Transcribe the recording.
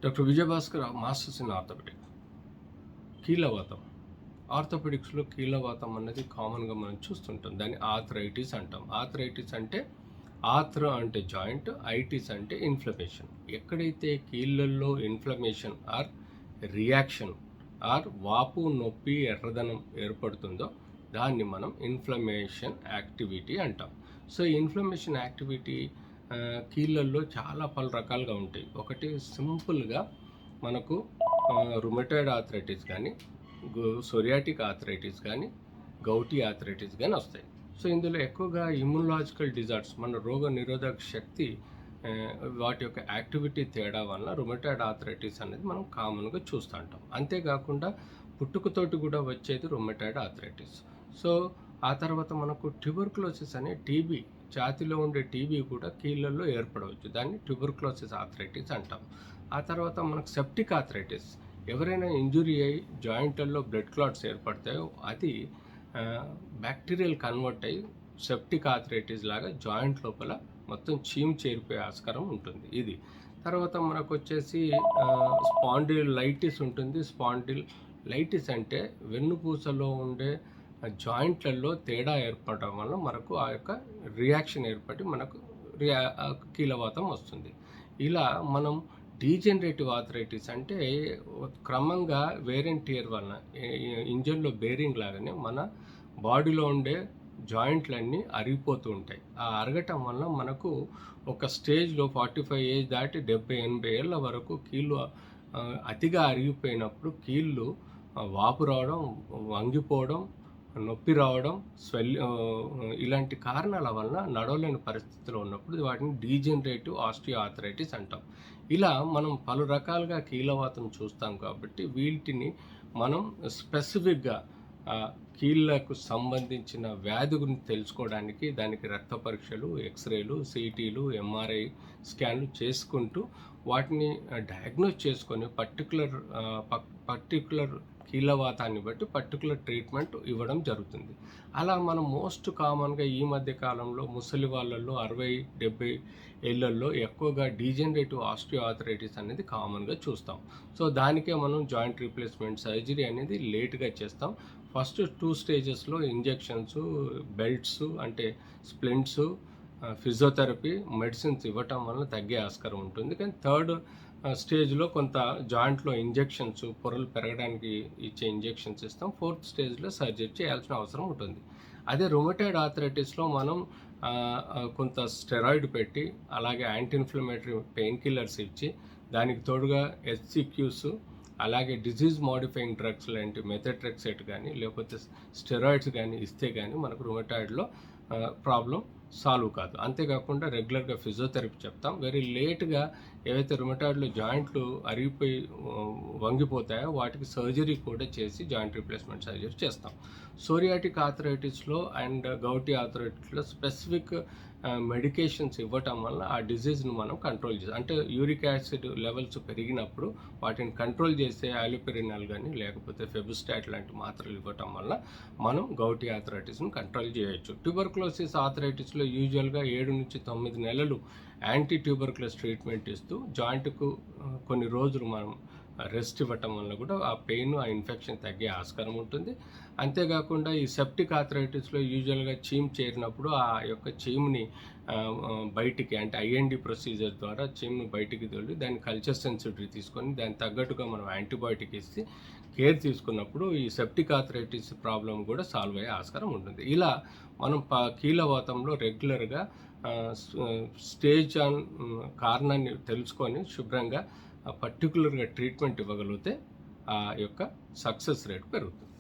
Doctor Vijayabhaskar masters in orthopedic. కీళ్ళవాతం ఆర్థోపెడిక్స్లో కీళ్ళవాతం అన్నది కామన్గా మనం చూస్తుంటాం. దాన్ని ఆర్థరైటిస్ అంటాం. ఆర్థరైటిస్ అంటే ఆర్థ్ర అంటే జాయింట్, ఐటిస్ అంటే ఇన్ఫ్లమేషన్. ఎక్కడైతే కీళ్ళల్లో ఇన్ఫ్లమేషన్ ఆర్ రియాక్షన్ ఆర్ వాపు, నొప్పి, ఎర్రదనం ఏర్పడుతుందో దాన్ని మనం ఇన్ఫ్లమేషన్ యాక్టివిటీ అంటాం. సో ఇన్ఫ్లమేషన్ యాక్టివిటీ కీళ్ళల్లో చాలా పలు రకాలుగా ఉంటాయి. ఒకటి సింపుల్గా మనకు రుమటాయిడ్ ఆర్థరైటిస్ కానీ, సోరియాటిక్ ఆర్థరైటిస్ కానీ, గౌటీ ఆర్థరైటిస్ కానీ వస్తాయి. సో ఇందులో ఎక్కువగా ఇమ్యునలాజికల్ డిజార్డ్స్, మన రోగ నిరోధక శక్తి వాటి యొక్క యాక్టివిటీ తేడా వలన రుమటాయిడ్ ఆర్థరైటిస్ అనేది మనం కామన్గా చూస్తూ ఉంటాం. అంతేకాకుండా పుట్టుకతోటి కూడా వచ్చేది రుమటాయిడ్ ఆర్థరైటిస్. సో ఆ తర్వాత మనకు ట్యూబర్కులోసిస్ అనే టీబీ, ఛాతీలో ఉండే టీబీ కూడా కీళ్ళల్లో ఏర్పడవచ్చు. దాన్ని ట్యూబర్కులోసిస్ ఆర్థరైటిస్ అంటాం. ఆ తర్వాత మనకు సెప్టిక్ ఆర్థరైటిస్, ఎవరైనా ఇంజురీ అయ్యి జాయింట్లలో బ్లడ్ క్లాట్స్ ఏర్పడతాయో అది బ్యాక్టీరియల్ కన్వర్ట్ అయ్యి సెప్టిక్ ఆర్థరైటిస్ లాగా జాయింట్ లోపల మొత్తం చీమ్ చేరిపోయే ఆస్కారం ఉంటుంది. ఇది తర్వాత మనకు వచ్చేసి స్పాండిలైటిస్ ఉంటుంది. స్పాండిలైటిస్ అంటే వెన్నుపూసలో ఉండే జాయింట్లలో తేడా ఏర్పడడం వల్ల మనకు ఆ యొక్క రియాక్షన్ ఏర్పడి మనకు కీళ్ళవాతం వస్తుంది. ఇలా మనం డీజనరేటివ్ ఆర్థరైటిస్ అంటే క్రమంగా వేర్ అండ్ టియర్ వలన ఇంజన్లో బేరింగ్ లాగానే మన బాడీలో ఉండే జాయింట్లన్నీ అరిగిపోతూ ఉంటాయి. ఆ అరగటం వల్ల మనకు ఒక స్టేజ్లో 45 ఏజ్ దాటి 70-80 ఏళ్ళ వరకు కీళ్ళు అతిగా అరిగిపోయినప్పుడు కీళ్ళు వాపు రావడం, వంగిపోవడం, నొప్పి రావడం, ఇలాంటి కారణాల వలన నడవలేని పరిస్థితిలో ఉన్నప్పుడు వాటిని డీజనరేటివ్ ఆస్టియో ఆర్థరైటిస్ అంటాం. ఇలా మనం పలు రకాలుగా కీళ్ళవాతం చూస్తాం కాబట్టి వీటిని మనం స్పెసిఫిక్గా కీళ్ళకు సంబంధించిన వ్యాధి గురించి తెలుసుకోవడానికి దానికి రక్త పరీక్షలు, ఎక్స్రేలు, సిటీలు, ఎంఆర్ఐ స్కాన్లు చేసుకుంటూ వాటిని డయాగ్నోస్ చేసుకొని పర్టికులర్ కీళ్ళవాతాన్ని బట్టి పర్టికులర్ ట్రీట్మెంట్ ఇవ్వడం జరుగుతుంది. అలా మనం మోస్ట్ కామన్గా ఈ మధ్య కాలంలో ముసలి వాళ్ళల్లో 60-70 ఏళ్ళల్లో ఎక్కువగా డీజనరేటివ్ ఆస్టియో ఆర్థరైటిస్ అనేది కామన్గా చూస్తాం. సో దానికే మనం జాయింట్ రీప్లేస్మెంట్ సర్జరీ అనేది లేట్గా చేస్తాం. ఫస్ట్ 2 స్టేజెస్లో ఇంజెక్షన్స్, బెల్ట్స్ అంటే స్ప్లింట్స్, ఫిజియోథెరపీ, మెడిసిన్స్ ఇవ్వటం వలన తగ్గే ఆస్కారం ఉంటుంది. కానీ థర్డ్ స్టేజ్లో కొంత జాయింట్లో ఇంజెక్షన్స్, పొరలు పెరగడానికి ఇచ్చే ఇంజెక్షన్స్ ఇస్తాం. 4th స్టేజ్లో సర్జరీ చేయాల్సిన అవసరం ఉంటుంది. అదే రుమటాయిడ్ ఆర్థరైటిస్లో మనం కొంత స్టెరాయిడ్ పెట్టి అలాగే యాంటీ ఇన్ఫ్లమేటరీ పెయిన్ కిల్లర్స్ ఇచ్చి దానికి తోడుగా హెచ్సిక్యూస్ అలాగే డిజీజ్ మోడిఫైయింగ్ డ్రగ్స్ లాంటి మెథోట్రెక్సేట్ కానీ లేకపోతే స్టెరాయిడ్స్ కానీ ఇస్తే కానీ మనకు రుమటాయిడ్లో ప్రాబ్లం సాల్వ్ కాదు. అంతేకాకుండా రెగ్యులర్గా ఫిజియోథెరపీ చెప్తాం. వెరీ లేట్గా ఏవైతే రుమటాయిడ్లో జాయింట్లు అరిగిపోయి వంగిపోతాయో వాటికి సర్జరీ కూడా చేసి జాయింట్ రీప్లేస్మెంట్ సర్జరీ చేస్తాం. సోరియాటిక్ ఆర్థరైటిస్లో అండ్ గౌటీ ఆర్థరైటిస్లో స్పెసిఫిక్ మెడికేషన్స్ ఇవ్వటం వల్ల ఆ డిజీజ్ను మనం కంట్రోల్ చేస్తాం. అంటే యూరిక్ యాసిడ్ లెవెల్స్ పెరిగినప్పుడు వాటిని కంట్రోల్ చేసే ఆలిపెరినాల్ కానీ లేకపోతే ఫెబుస్టాట్ లాంటి మాత్రలు ఇవ్వటం వల్ల మనం గౌటీ ఆర్థరైటిస్ను కంట్రోల్ చేయొచ్చు. ట్యూబర్కులోసిస్ ఆర్థరైటిస్లో యూజువల్గా 7-9 నెలలు యాంటీ ట్యూబర్కులోస్ ట్రీట్మెంట్ ఇస్తూ జాయింట్కు కొన్ని రోజులు మనం రెస్ట్ ఇవ్వటం వల్ల కూడా ఆ పెయిన్, ఆ ఇన్ఫెక్షన్ తగ్గే ఆస్కారం ఉంటుంది. అంతేకాకుండా ఈ సెప్టిక్ ఆర్థరైటిస్లో యూజువల్గా చీమ్ చేరినప్పుడు ఆ యొక్క చీమ్ని బయటికి అంటే ఐఎన్డి ప్రొసీజర్ ద్వారా చీమ్ని బయటికి తోలి దాన్ని కల్చర్ సెన్సిటివ్ తీసుకొని దానికి తగ్గట్టుగా మనం యాంటీబయాటిక్ ఇచ్చి కేర్ తీసుకున్నప్పుడు ఈ సెప్టిక్ ఆర్థరైటిస్ ప్రాబ్లం కూడా సాల్వ్ అయ్యే ఆస్కారం ఉంటుంది. ఇలా మనం కీళ్ళవాతంలో రెగ్యులర్గా స్టేజ్ ఆన్ కారణాన్ని తెలుసుకొని శుభ్రంగా పర్టికులర్గా ట్రీట్మెంట్ ఇవ్వగలిగితే ఆ యొక్క సక్సెస్ రేట్ పెరుగుతుంది.